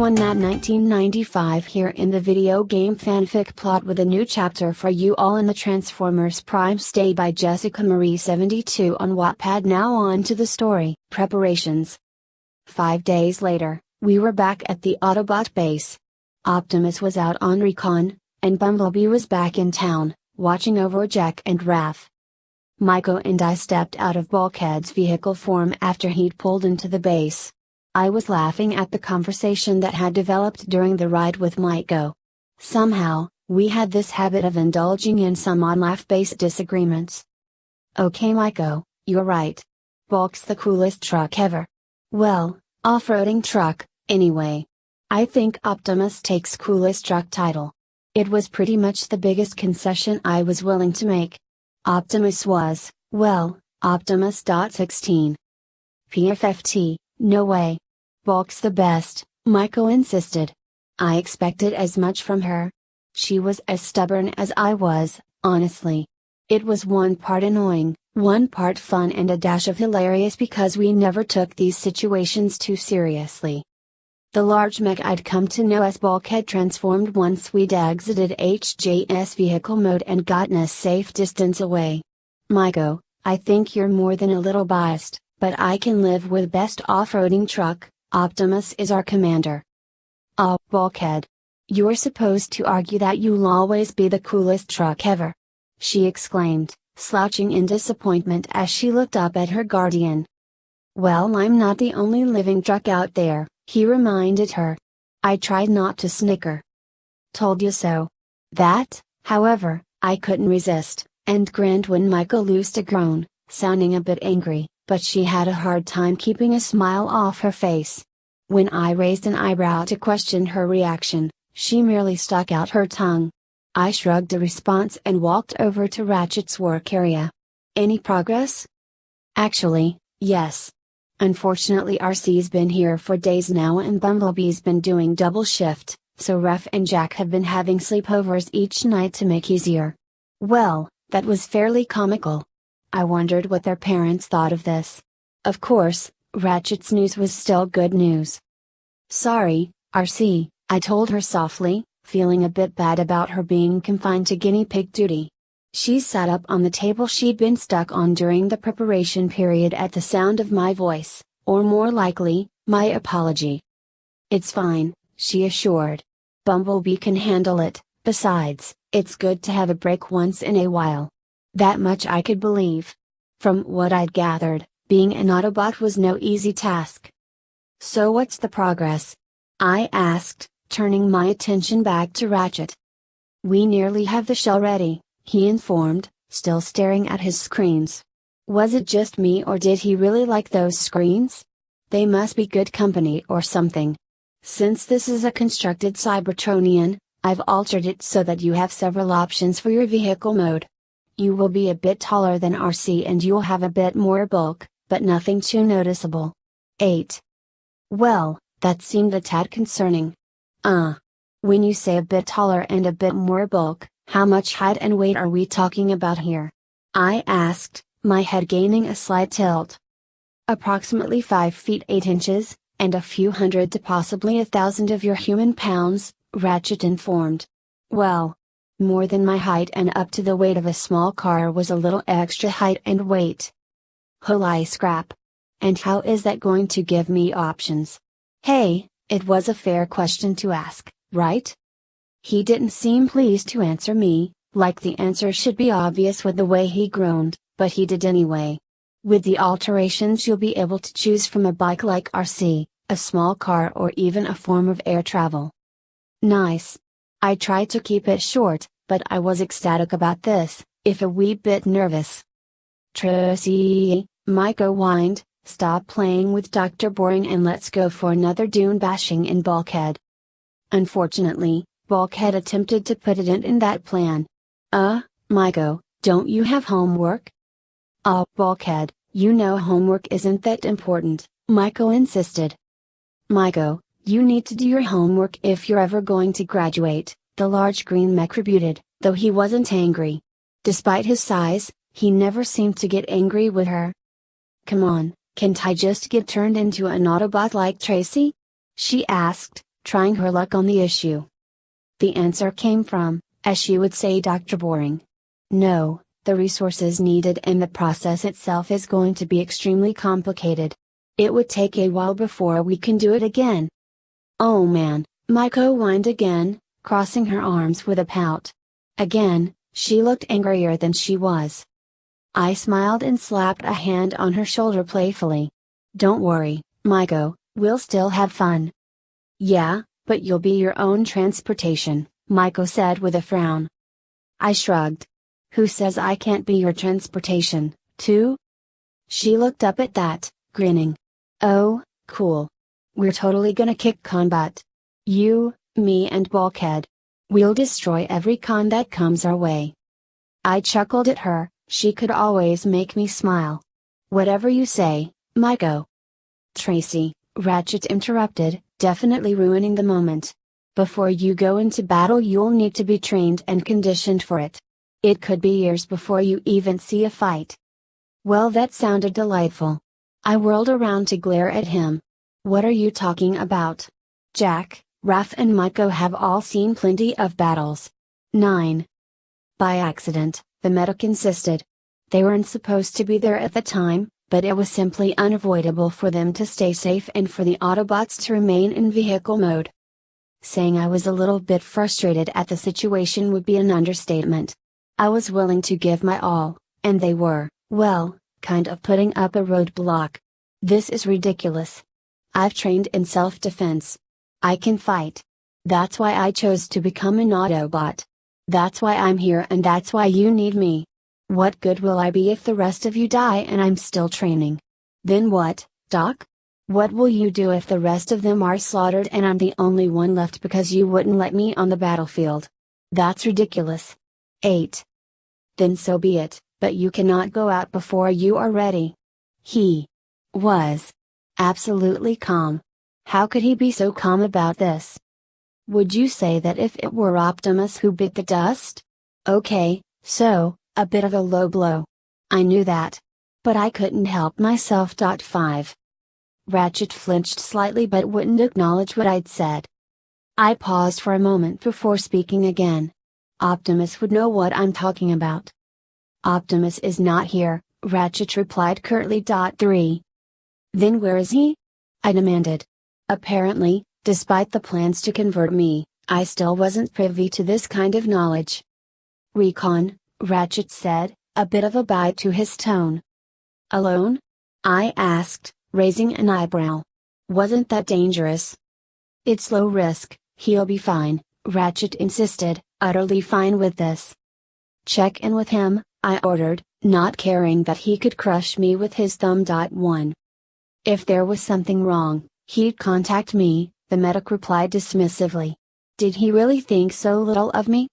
everyone, that 1995 here in the video game fanfic plot with a new chapter for you all in the Transformers Prime Stay by Jessica Marie 72 on Wattpad. Now on to the story. Preparations. 5 days later, we were back at the Autobot base. Optimus was out on recon, and Bumblebee was back in town, watching over Jack and Raph. Maiko and I stepped out of Bulkhead's vehicle form after he'd pulled into the base. I was laughing at the conversation that had developed during the ride with Maiko. Somehow, we had this habit of indulging in some odd laugh-based disagreements. Okay Maiko, you're right. Bulk's the coolest truck ever. Well, off-roading truck, anyway. I think Optimus takes coolest truck title. It was pretty much the biggest concession I was willing to make. Optimus was, well, Optimus.16. PFFT, no way. Bulk's the best, Maiko insisted. I expected as much from her. She was as stubborn as I was, honestly. It was one part annoying, one part fun, and a dash of hilarious because we never took these situations too seriously. The large mech I'd come to know as Bulkhead transformed once we'd exited HJS vehicle mode and gotten a safe distance away. Maiko, I think you're more than a little biased, but I can live with best off-roading truck. Optimus is our commander. Oh, Bulkhead. You're supposed to argue that you'll always be the coolest truck ever. She exclaimed, slouching in disappointment as she looked up at her guardian. Well, I'm not the only living truck out there, he reminded her. I tried not to snicker. Told you so. That, however, I couldn't resist, and grinned when Maiko loosed a groan, sounding a bit angry, but she had a hard time keeping a smile off her face. When I raised an eyebrow to question her reaction, she merely stuck out her tongue. I shrugged a response and walked over to Ratchet's work area. Any progress? Actually, yes. Unfortunately, RC's been here for days now and Bumblebee's been doing double shift, so Raph and Jack have been having sleepovers each night to make easier. Well, that was fairly comical. I wondered what their parents thought of this. Of course, Ratchet's news was still good news. Sorry, RC, I told her softly, feeling a bit bad about her being confined to guinea pig duty. She sat up on the table she'd been stuck on during the preparation period at the sound of my voice, or more likely, my apology. It's fine, she assured. Bumblebee can handle it, besides, it's good to have a break once in a while. That much I could believe. From what I'd gathered, being an Autobot was no easy task. So what's the progress? I asked, turning my attention back to Ratchet. We nearly have the shell ready, he informed, still staring at his screens. Was it just me or did he really like those screens? They must be good company or something. Since this is a constructed Cybertronian, I've altered it so that you have several options for your vehicle mode. You will be a bit taller than RC and you'll have a bit more bulk, but nothing too noticeable. 8. Well, that seemed a tad concerning. When you say a bit taller and a bit more bulk, how much height and weight are we talking about here? I asked, my head gaining a slight tilt. Approximately 5 feet 8 inches, and a few hundred to possibly 1,000 of your human pounds, Ratchet informed. Well, more than my height and up to the weight of a small car was a little extra height and weight. Holy scrap. And how is that going to give me options? Hey, it was a fair question to ask, right? He didn't seem pleased to answer me, like the answer should be obvious with the way he groaned, but he did anyway. With the alterations you'll be able to choose from a bike like RC, a small car, or even a form of air travel. Nice. I tried to keep it short, but I was ecstatic about this, if a wee bit nervous. Tracy, Maiko whined, stop playing with Dr. Boring and let's go for another dune bashing in Bulkhead. Unfortunately, Bulkhead attempted to put a dent in that plan. Maiko, don't you have homework? Oh, Bulkhead, you know homework isn't that important, Maiko insisted. Maiko, you need to do your homework if you're ever going to graduate, the large green mech rebuted, though he wasn't angry. Despite his size, he never seemed to get angry with her. Come on, can't I just get turned into an Autobot like Tracy? She asked, trying her luck on the issue. The answer came from, as she would say, Dr. Boring. No, the resources needed and the process itself is going to be extremely complicated. It would take a while before we can do it again. Oh man, Maiko whined again, crossing her arms with a pout. Again, she looked angrier than she was. I smiled and slapped a hand on her shoulder playfully. Don't worry, Maiko, we'll still have fun. Yeah, but you'll be your own transportation, Maiko said with a frown. I shrugged. Who says I can't be your transportation, too? She looked up at that, grinning. Oh, cool. We're totally gonna kick con butt. You, me and Bulkhead. We'll destroy every con that comes our way. I chuckled at her, she could always make me smile. Whatever you say, Maiko. Tracy, Ratchet interrupted, definitely ruining the moment. Before you go into battle you'll need to be trained and conditioned for it. It could be years before you even see a fight. Well, that sounded delightful. I whirled around to glare at him. What are you talking about? Jack, Raph and Maiko have all seen plenty of battles. 9. By accident, the medic insisted. They weren't supposed to be there at the time, but it was simply unavoidable for them to stay safe and for the Autobots to remain in vehicle mode. Saying I was a little bit frustrated at the situation would be an understatement. I was willing to give my all, and they were, well, kind of putting up a roadblock. This is ridiculous. I've trained in self-defense. I can fight. That's why I chose to become an Autobot. That's why I'm here and that's why you need me. What good will I be if the rest of you die and I'm still training? Then what, Doc? What will you do if the rest of them are slaughtered and I'm the only one left because you wouldn't let me on the battlefield? That's ridiculous. 8. Then so be it, but you cannot go out before you are ready. He was absolutely calm. How could he be so calm about this? Would you say that if it were Optimus who bit the dust? Okay, so, a bit of a low blow. I knew that. But I couldn't help myself. 5. Ratchet flinched slightly but wouldn't acknowledge what I'd said. I paused for a moment before speaking again. Optimus would know what I'm talking about. Optimus is not here, Ratchet replied curtly. 3. Then where is he? I demanded. Apparently, despite the plans to convert me, I still wasn't privy to this kind of knowledge. Recon, Ratchet said, a bit of a bite to his tone. Alone? I asked, raising an eyebrow. Wasn't that dangerous? It's low risk, he'll be fine, Ratchet insisted, utterly fine with this. Check in with him, I ordered, not caring that he could crush me with his thumb. 1. If there was something wrong, he'd contact me, the medic replied dismissively. Did he really think so little of me?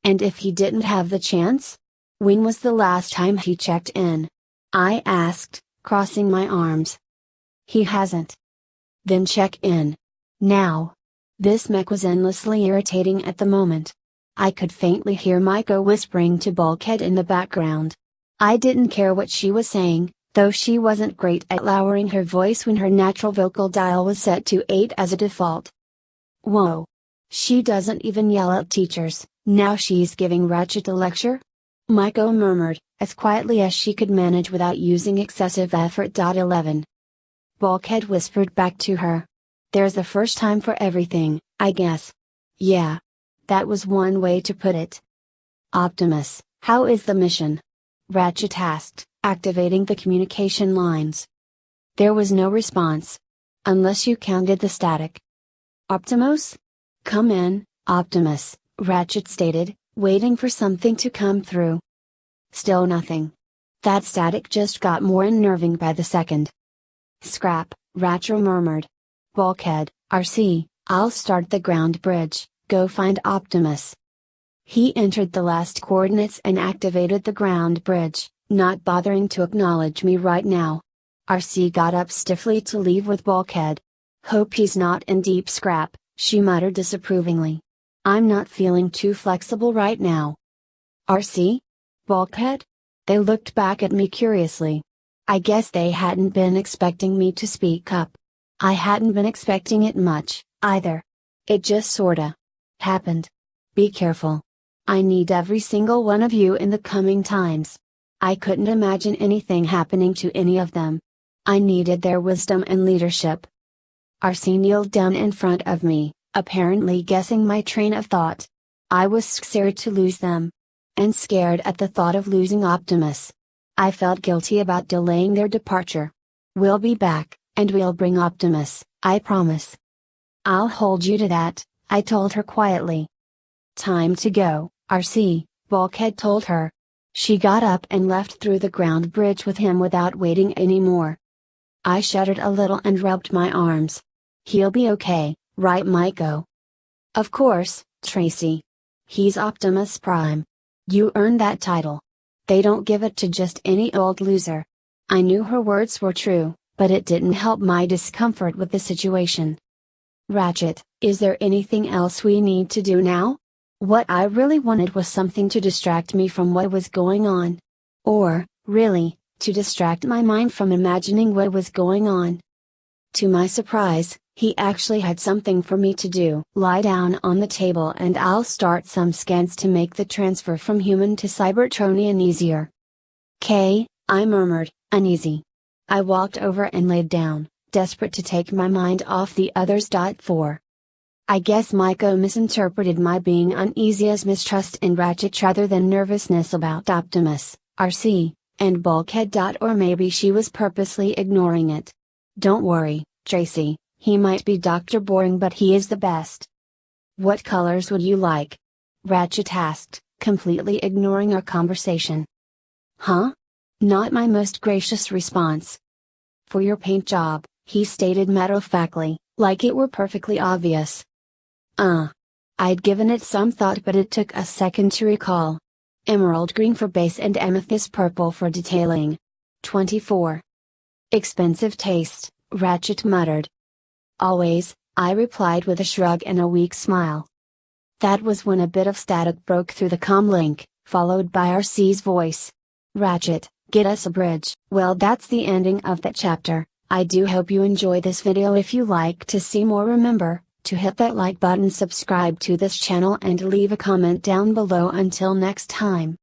And if he didn't have the chance? When was the last time he checked in? I asked, crossing my arms. He hasn't. Then check in. Now. This mech was endlessly irritating at the moment. I could faintly hear Maiko whispering to Bulkhead in the background. I didn't care what she was saying, though she wasn't great at lowering her voice when her natural vocal dial was set to 8 as a default. Whoa. She doesn't even yell at teachers, now she's giving Ratchet a lecture? Maiko murmured, as quietly as she could manage without using excessive effort. 11. Bulkhead whispered back to her. There's a first time for everything, I guess. Yeah. That was one way to put it. Optimus, how is the mission? Ratchet asked, activating the communication lines. There was no response. Unless you counted the static. Optimus? Come in, Optimus, Ratchet stated, waiting for something to come through. Still nothing. That static just got more unnerving by the second. Scrap, Ratchet murmured. Bulkhead, RC, I'll start the ground bridge, go find Optimus. He entered the last coordinates and activated the ground bridge, not bothering to acknowledge me right now. RC got up stiffly to leave with Bulkhead. Hope he's not in deep scrap, she muttered disapprovingly. I'm not feeling too flexible right now. RC? Bulkhead? They looked back at me curiously. I guess they hadn't been expecting me to speak up. I hadn't been expecting it much, either. It just sorta happened. Be careful. I need every single one of you in the coming times. I couldn't imagine anything happening to any of them. I needed their wisdom and leadership. RC kneeled down in front of me, apparently guessing my train of thought. I was scared to lose them. And scared at the thought of losing Optimus. I felt guilty about delaying their departure. We'll be back, and we'll bring Optimus, I promise. I'll hold you to that, I told her quietly. Time to go, RC, Bulkhead told her. She got up and left through the ground bridge with him without waiting anymore. I shuddered a little and rubbed my arms. He'll be okay, right Maiko? Of course, Tracy. He's Optimus Prime. You earned that title. They don't give it to just any old loser. I knew her words were true, but it didn't help my discomfort with the situation. Ratchet, is there anything else we need to do now? What I really wanted was something to distract me from what was going on. Or, really, to distract my mind from imagining what was going on. To my surprise, he actually had something for me to do. Lie down on the table and I'll start some scans to make the transfer from human to Cybertronian easier. "K," I murmured, uneasy. I walked over and laid down, desperate to take my mind off the others. 4. I guess Maiko misinterpreted my being uneasy as mistrust in Ratchet rather than nervousness about Optimus, RC, and Bulkhead. Or maybe she was purposely ignoring it. Don't worry, Tracy, he might be Dr. Boring but he is the best. What colors would you like? Ratchet asked, completely ignoring our conversation. Huh? Not my most gracious response. For your paint job, he stated matter-of-factly, like it were perfectly obvious. I'd given it some thought but it took a second to recall. Emerald green for base and amethyst purple for detailing. 24. Expensive taste, Ratchet muttered. Always, I replied with a shrug and a weak smile. That was when a bit of static broke through the comm link, followed by RC's voice. Ratchet, get us a bridge. Well, that's the ending of that chapter. I do hope you enjoy this video. If you like to see more, remember to hit that like button, subscribe to this channel and leave a comment down below. Until next time.